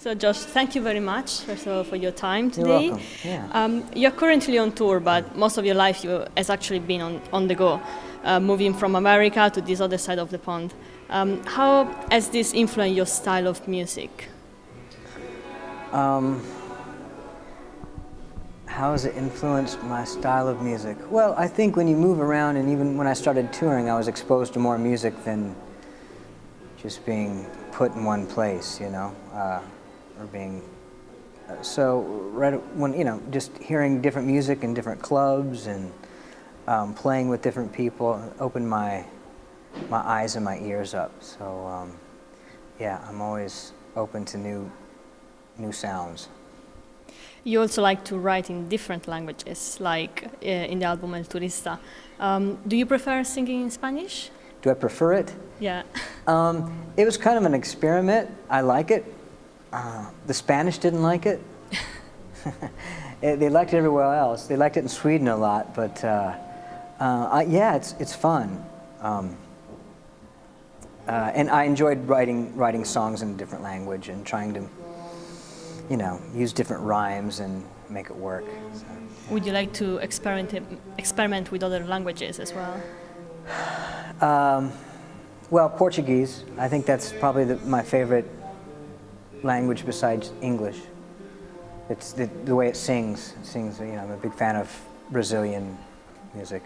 So Josh, thank you very much, first of all, for your time You're today. welcome. Yeah. You're currently on tour, but most of your life has actually been on the go, moving from America to this other side of the pond. How has this influenced your style of music? How has it influenced my style of music? Well, I think when you move around, and even when I started touring, I was exposed to more music than just being put in one place, you know, or being. So right when, you know, just hearing different music in different clubs and playing with different people opened my eyes and my ears up. So yeah, I'm always open to new sounds. You also like to write in different languages, like in the album El Turista. Do you prefer singing in Spanish? Do I prefer it? Yeah. It was kind of an experiment. I like it. The Spanish didn't like it. They liked it everywhere else. They liked it in Sweden a lot, but yeah, it's fun. And I enjoyed writing songs in a different language and trying to, you know, use different rhymes and make it work. So, yeah. Would you like to experiment with other languages as well? Well, Portuguese. I think that's probably my favorite language besides English. It's the way it sings. It sings. You know, I'm a big fan of Brazilian music.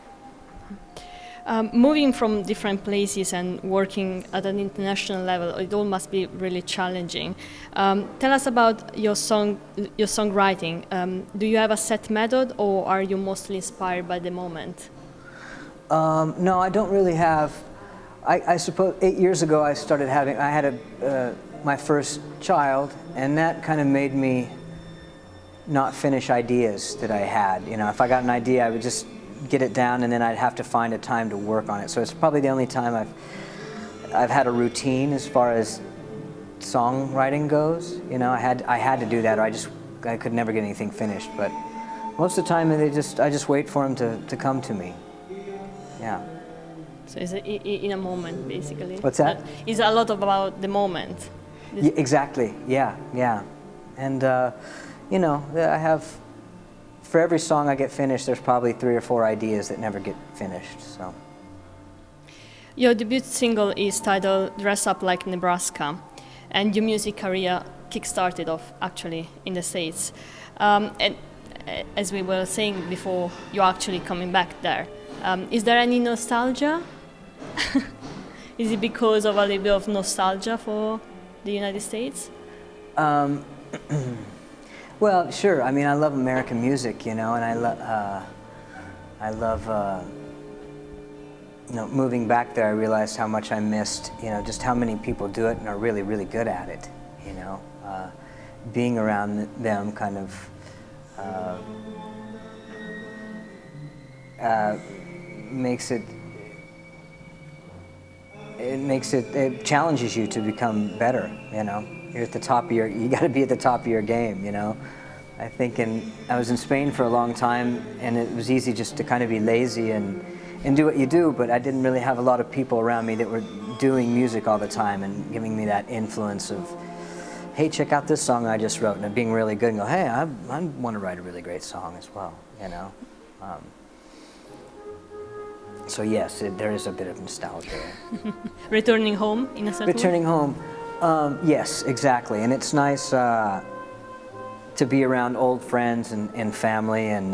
Moving from different places and working at an international level, it all must be really challenging. Tell us about your songwriting. Do you have a set method, or are you mostly inspired by the moment? No, I don't really have. I suppose 8 years ago I had my first child, and that kind of made me not finish ideas that I had. You know, if I got an idea, I would just get it down, and then I'd have to find a time to work on it. So it's probably the only time I've had a routine as far as songwriting goes. You know, I had to do that, or I could never get anything finished. But most of the time, I just wait for them to come to me. Yeah. So it's in a moment, basically. What's that? It's a lot about the moment. Yeah, exactly. Yeah, yeah. And you know, I have. For every song I get finished, there's probably 3 or 4 ideas that never get finished. So. Your debut single is titled "Dress Up Like Nebraska," and your music career kick-started off actually in the States. And as we were saying before, you're actually coming back there. Is there any nostalgia? Is it because of a little bit of nostalgia for the United States? Well, sure. I mean, I love American music, you know, and I love, you know, moving back there. I realized how much I missed, you know, just how many people do it and are really, really good at it. You know, being around them kind of it challenges you to become better. You know. You're at the top of you got to be at the top of your game, you know. I think I was in Spain for a long time, and it was easy just to kind of be lazy and do what you do, but I didn't really have a lot of people around me that were doing music all the time and giving me that influence of, hey, check out this song I just wrote, and it being really good, and go, hey, I want to write a really great song as well, you know. So yes, there is a bit of nostalgia. Returning home in a certain way? Returning home. Yes, exactly, and it's nice to be around old friends and family and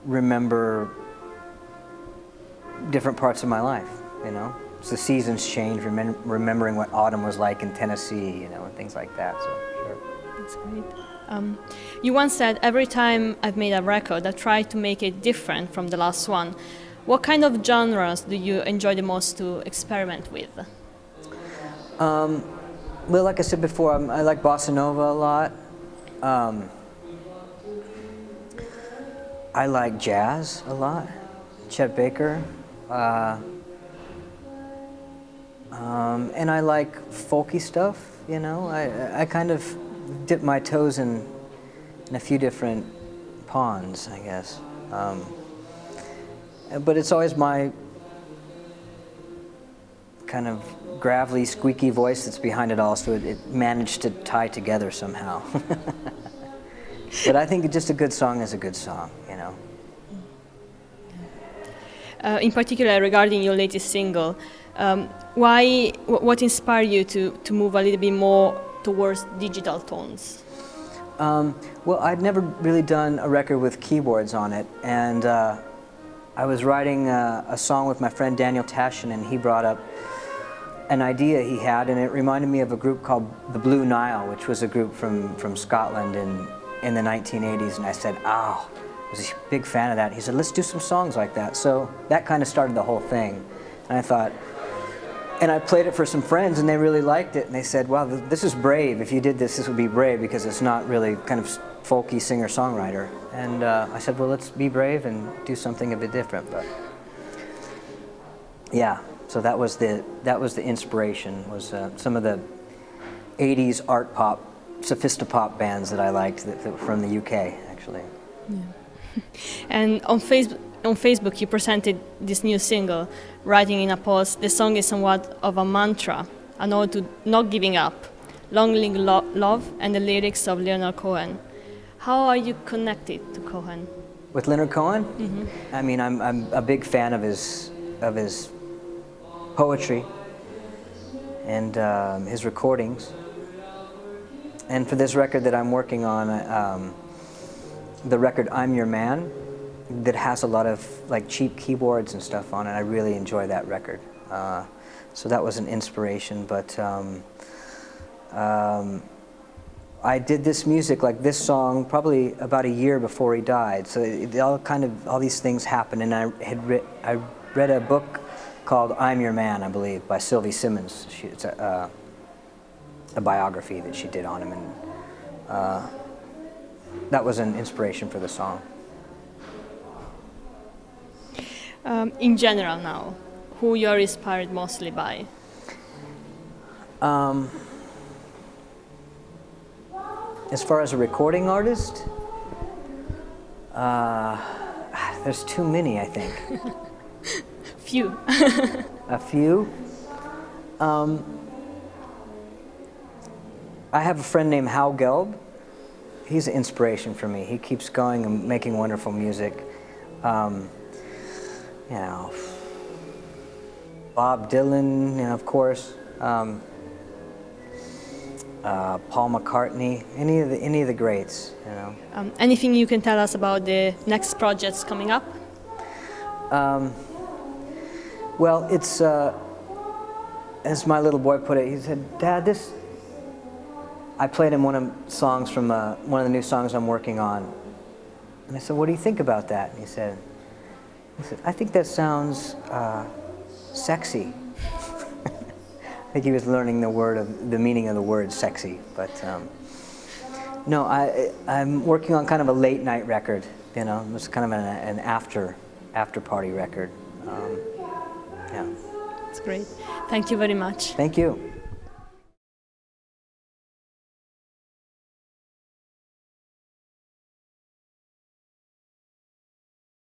remember different parts of my life. You know, as the seasons change, remembering what autumn was like in Tennessee, you know, and things like that. So sure. That's great. You once said, "Every time I've made a record, I try to make it different from the last one." What kind of genres do you enjoy the most to experiment with? Well, like I said before, I like bossa nova a lot. I like jazz a lot, Chet Baker. And I like folky stuff, you know. I kind of dip my toes in a few different ponds, I guess. But it's always my kind of gravelly, squeaky voice that's behind it all, so it managed to tie together somehow. But I think just a good song is a good song, you know. In particular, regarding your latest single, what inspired you to move a little bit more towards digital tones? Well, I'd never really done a record with keyboards on it, and I was writing a song with my friend Daniel Tashin, and he brought up an idea he had, and it reminded me of a group called the Blue Nile, which was a group from Scotland in the 1980s, and I said, oh, I was a big fan of that. He said, let's do some songs like that. So that kind of started the whole thing, and I thought, and I played it for some friends, and they really liked it, and they said, wow, this is brave. If you did this, this would be brave, because it's not really kind of folky singer-songwriter. And I said, well, let's be brave and do something a bit different. But yeah, so that was the inspiration, was some of the 80s art pop, sophistopop bands that I liked that were from the UK, actually. Yeah. And on Facebook, you presented this new single, writing in a post, the song is somewhat of a mantra, an ode to not giving up, long live love, and the lyrics of Leonard Cohen. How are you connected to Cohen? With Leonard Cohen? Mm-hmm. I mean, I'm a big fan of his poetry and his recordings. And for this record that I'm working on, the record I'm Your Man, that has a lot of like cheap keyboards and stuff on it. I really enjoy that record. So that was an inspiration, but I did this music, like this song, probably about a year before he died. So all these things happened, and I read a book called I'm Your Man, I believe, by Sylvie Simmons. It's a biography that she did on him, and that was an inspiration for the song. In general now, who you're inspired mostly by? As far as a recording artist, there's too many, I think. Few. A few? I have a friend named Hal Gelb. He's an inspiration for me. He keeps going and making wonderful music. You know, Bob Dylan, you know, of course. Paul McCartney, any of the greats, you know. Anything you can tell us about the next projects coming up? Well, it's as my little boy put it. He said, "Dad, I played him one of the songs from one of the new songs I'm working on, and I said, what do you think about that?" And he said, "I think that sounds sexy." I think he was learning the meaning of the word sexy, but no, I'm working on kind of a late night record. You know, it's kind of an after party record. Yeah. That's great. Thank you very much. Thank you.